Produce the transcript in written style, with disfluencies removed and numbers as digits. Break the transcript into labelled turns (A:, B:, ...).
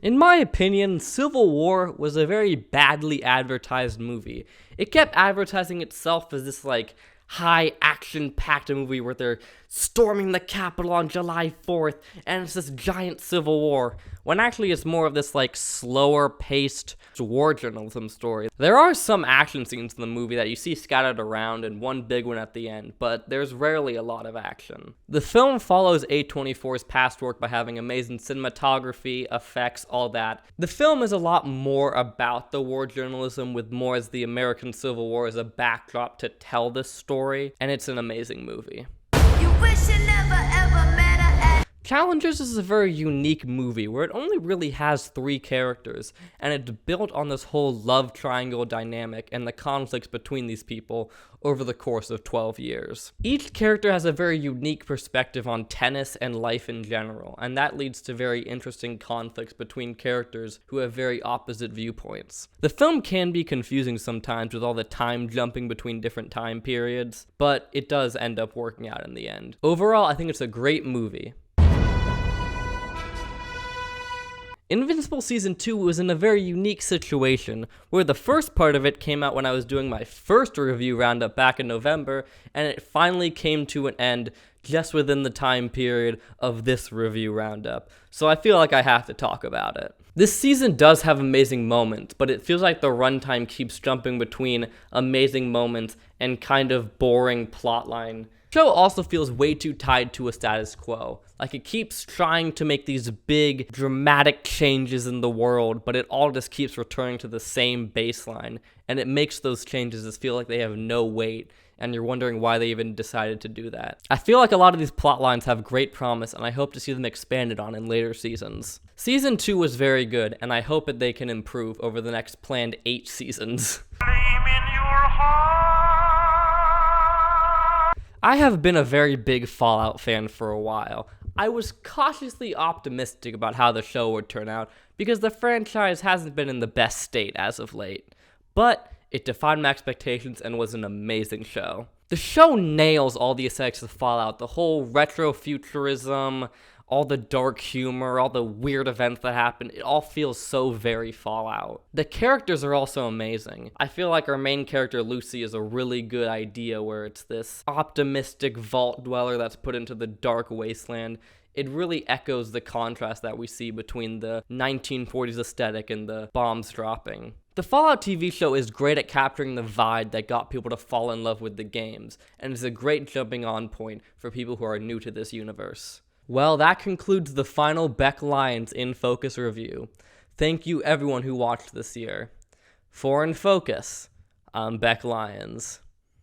A: In my opinion, Civil War was a very badly advertised movie. It kept advertising itself as this, high action-packed movie where they're storming the Capitol on July 4th, and it's this giant civil war, when actually it's more of this, slower-paced war journalism story. There are some action scenes in the movie that you see scattered around, and one big one at the end, but there's rarely a lot of action. The film follows A24's past work by having amazing cinematography, effects, all that. The film is a lot more about the war journalism, with more as the American Civil War as a backdrop to tell this story, and it's an amazing movie.
B: You wish you never ever met a
A: Challengers is a very unique movie where it only really has 3 characters, and it's built on this whole love triangle dynamic and the conflicts between these people over the course of 12 years. Each character has a very unique perspective on tennis and life in general, and that leads to very interesting conflicts between characters who have very opposite viewpoints. The film can be confusing sometimes with all the time jumping between different time periods, but it does end up working out in the end. Overall, I think it's a great movie. Invincible Season 2 was in a very unique situation, where the first part of it came out when I was doing my first review roundup back in November, and it finally came to an end just within the time period of this review roundup, so I feel like I have to talk about it. This season does have amazing moments, but it feels like the runtime keeps jumping between amazing moments and kind of boring plotline. The show also feels way too tied to a status quo. It keeps trying to make these big, dramatic changes in the world, but it all just keeps returning to the same baseline, and it makes those changes just feel like they have no weight, and you're wondering why they even decided to do that. I feel like a lot of these plot lines have great promise, and I hope to see them expanded on in later seasons. Season 2 was very good, and I hope that they can improve over the next planned 8 seasons. I have been a very big Fallout fan for a while. I was cautiously optimistic about how the show would turn out, because the franchise hasn't been in the best state as of late. But it defied my expectations and was an amazing show. The show nails all the aesthetics of Fallout, the whole retro-futurism, all the dark humor, all the weird events that happen. It all feels so very Fallout. The characters are also amazing. I feel like our main character, Lucy, is a really good idea, where it's this optimistic vault dweller that's put into the dark wasteland. It really echoes the contrast that we see between the 1940s aesthetic and the bombs dropping. The Fallout TV show is great at capturing the vibe that got people to fall in love with the games, and is a great jumping on point for people who are new to this universe. Well, that concludes the final Beck Lyons In Focus review. Thank you everyone who watched this year. For In Focus, I'm Beck Lyons.